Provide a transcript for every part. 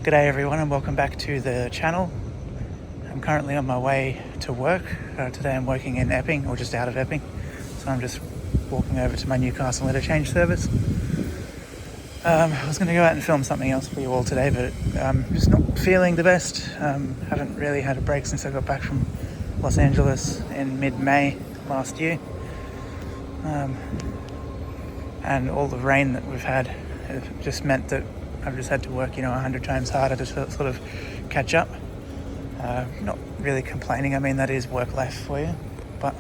G'day everyone and welcome back to the channel. I'm currently on my way to work. Today I'm working in Epping, or just out of Epping. So I'm just walking over to my Newcastle interchange service. I was going to go out and film something else for you all today, but I'm just not feeling the best. Haven't really had a break since I got back from Los Angeles in mid-May last year. And all the rain that we've had just meant that I've just had to work, 100 times harder to sort of catch up. Not really complaining. I mean, that is work life for you, but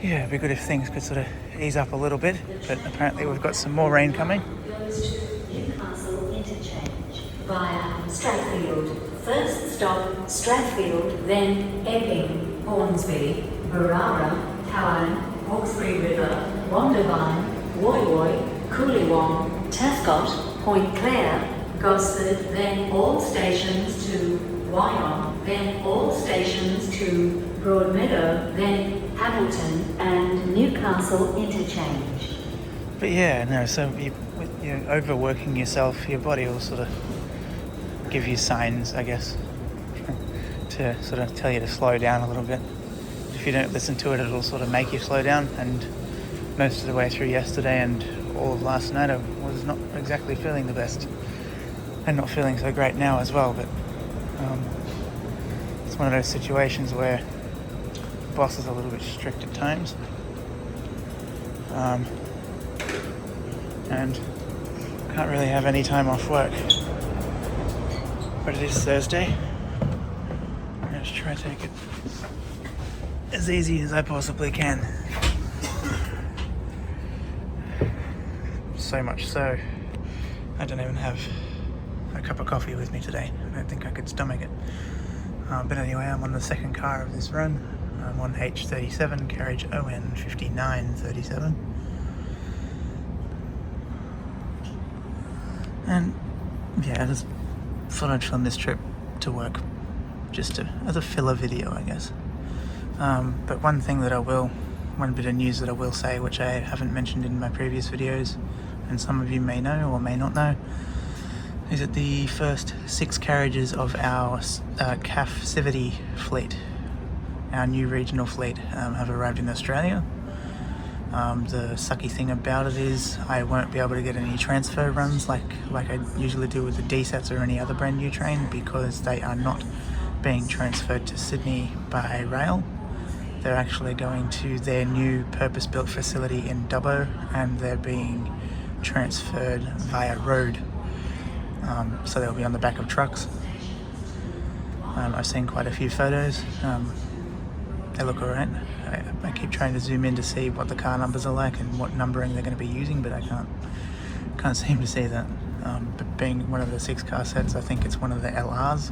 yeah, it'd be good if things could sort of ease up a little bit. But apparently we've got some more rain coming. Goes to Newcastle interchange via Stratfield. First stop Stratfield, then Epping, Hornsby, Barara, Cowan, Hawkesbury River, Wondervine, Woy Woy, Coolywong, Tascott, Point Clare, Gosford, then all stations to Wyong, then all stations to Broadmeadow, then Hamilton and Newcastle interchange. But yeah, no, so you're overworking yourself, your body will sort of give you signs, I guess, to sort of tell you to slow down a little bit. If you don't listen to it, it'll sort of make you slow down. And most of the way through yesterday and all of last night, I was not exactly feeling the best, and not feeling so great now as well. But it's one of those situations where the boss is a little bit strict at times, and can't really have any time off work. But it is Thursday. I'm going to try to take it as easy as I possibly can. So much so, I don't even have a cup of coffee with me today. I don't think I could stomach it. But anyway, I'm on the second car of this run. I'm on H37, carriage ON 5937. And yeah, I just thought I'd film this trip to work just as a filler video, I guess. But one bit of news that I will say, which I haven't mentioned in my previous videos, and some of you may know or may not know, is that the first 6 carriages of our CAF Civity Fleet, our new regional fleet, have arrived in Australia. The sucky thing about it is I won't be able to get any transfer runs like I usually do with the DSATs or any other brand new train, because they are not being transferred to Sydney by rail. They're actually going to their new purpose-built facility in Dubbo, and they're being transferred via road. So they'll be on the back of trucks. I've seen quite a few photos. They look alright. I keep trying to zoom in to see what the car numbers are like and what numbering they're going to be using, but I can't seem to see that. But being one of the 6 car sets, I think it's one of the LRs.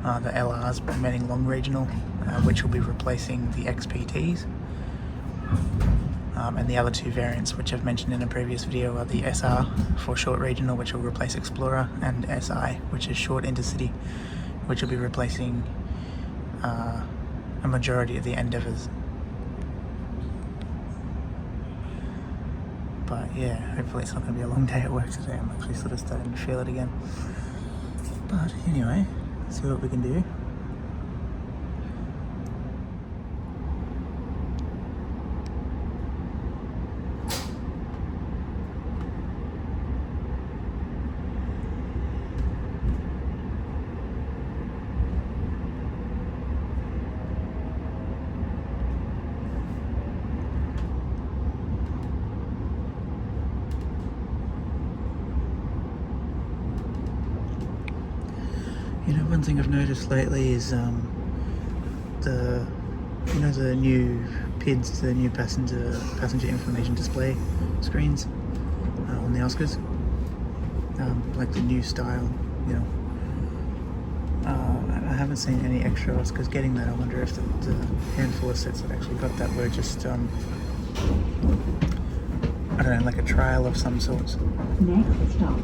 The LRs meaning long regional, which will be replacing the XPTs. And the other 2 variants, which I've mentioned in a previous video, are the SR for short regional, which will replace Explorer, and SI, which is short intercity, which will be replacing a majority of the Endeavours. But yeah, hopefully it's not going to be a long day at work today. I'm actually sort of starting to feel it again. But anyway, let's see what we can do. One thing I've noticed lately is the new PIDs, the new passenger information display screens on the Oscars, like the new style. I haven't seen any extra Oscars getting that. I wonder if the handful of sets that actually got that were just I don't know, like a trial of some sort. Next stop,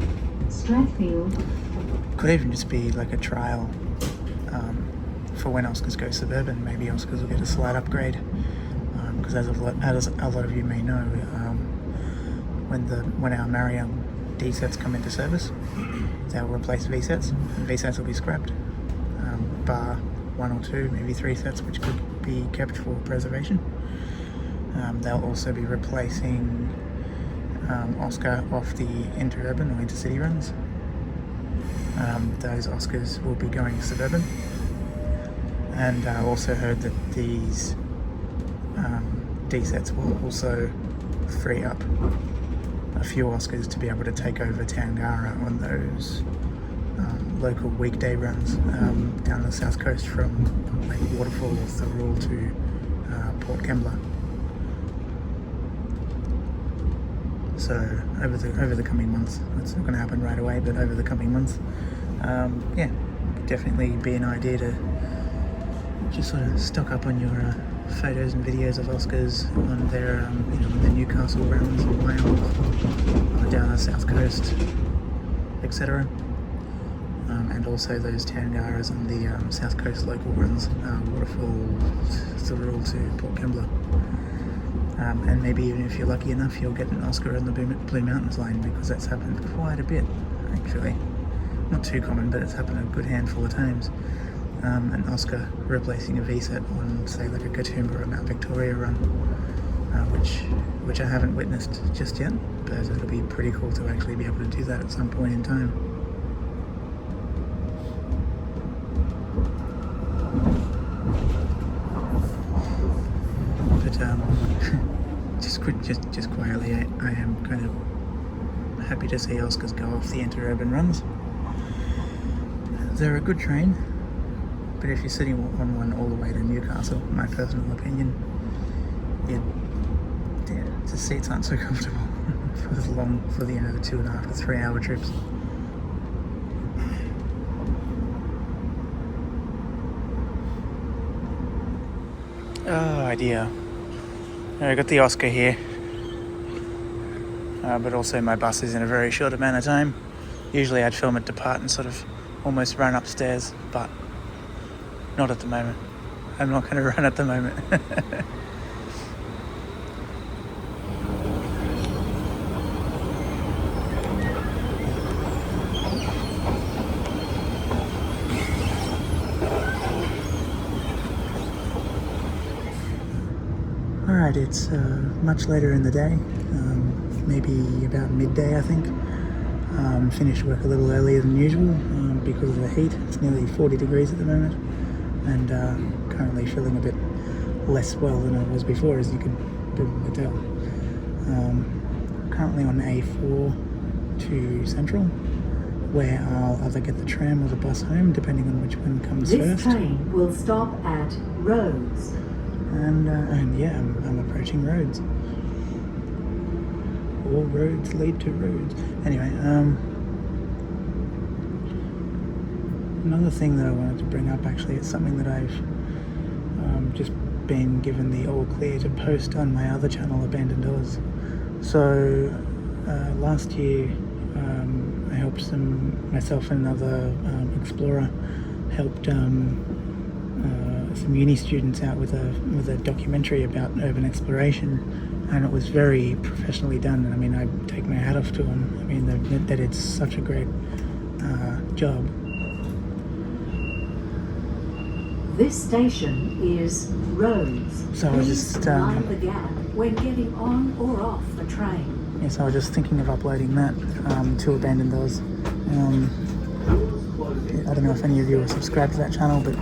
Stratfield. Could even just be like a trial for when Oscars go suburban. Maybe Oscars will get a slight upgrade, because as a lot of you may know, when our Mariam D sets come into service, they'll replace V sets, and V sets will be scrapped, bar 1 or 2, maybe 3 sets which could be kept for preservation. They'll also be replacing Oscar off the interurban or intercity runs. Those Oscars will be going suburban, and I also heard that these D sets will also free up a few Oscars to be able to take over Tangara on those local weekday runs down the south coast from like Waterfall or Thurrool to Port Kembla. So over the coming months, it's not going to happen right away, but over the coming months, yeah, definitely be an idea to just sort of stock up on your photos and videos of Oscars on their, the Newcastle runs and Wales, down the south coast, etc. And also those Tangaras on the south coast local runs, Waterfall, Thurrool to Port Kembla. And maybe even if you're lucky enough, you'll get an Oscar on the Blue Mountains line, because that's happened quite a bit, actually. Not too common, but it's happened a good handful of times. An Oscar replacing a V-set on, say, like a Katoomba or Mount Victoria run, which I haven't witnessed just yet, but it'll be pretty cool to actually be able to do that at some point in time. But just quietly, I am kind of happy to see Oscars go off the interurban runs. They're a good train, but if you're sitting on one all the way to Newcastle, my personal opinion, the seats aren't so comfortable for the 2.5 to 3 hour trips. Oh dear. I got the Oscar here, but also my bus is in a very short amount of time. Usually I'd film it depart and sort of almost run upstairs, but not at the moment. I'm not going to run at the moment. Alright, it's much later in the day, maybe about midday I think. Finished work a little earlier than usual because of the heat. It's nearly 40 degrees at the moment, and currently feeling a bit less well than I was before, as you can probably tell. Currently on A4 to Central, where I'll either get the tram or the bus home, depending on which one comes first. This train will stop at Rhodes. And yeah, I'm approaching Rhodes. All roads lead to Rhodes. Anyway, another thing that I wanted to bring up, actually, it's something that I've just been given the all clear to post on my other channel, Abandoned Oz. So last year, I helped myself and another explorer helped some uni students out with a documentary about urban exploration, and it was very professionally done. And I mean, I take my hat off to them. I mean, they did such a great job. This station is Rhodes. So I was just mind the gap when getting on or off the train. yes, I was just thinking of uploading that to Abandoned Oz. I don't know if any of you are subscribed to that channel, but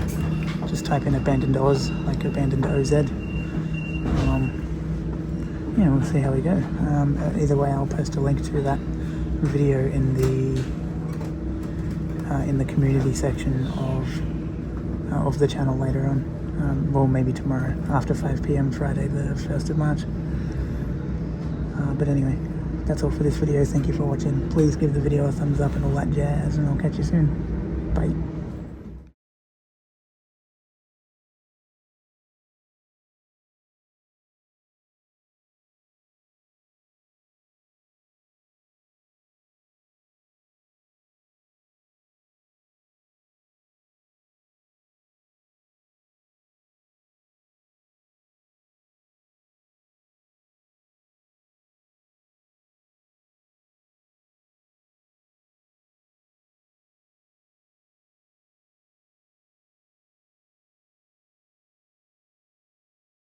just type in Abandoned Oz, like Abandoned OZ. Yeah, we'll see how we go. Either way, I'll post a link to that video in the community section of the channel later on. Well, maybe tomorrow after 5 p.m. Friday the 1st of March. But anyway, that's all for this video. Thank you for watching. Please give the video a thumbs up and all that jazz, and I'll catch you soon. Bye.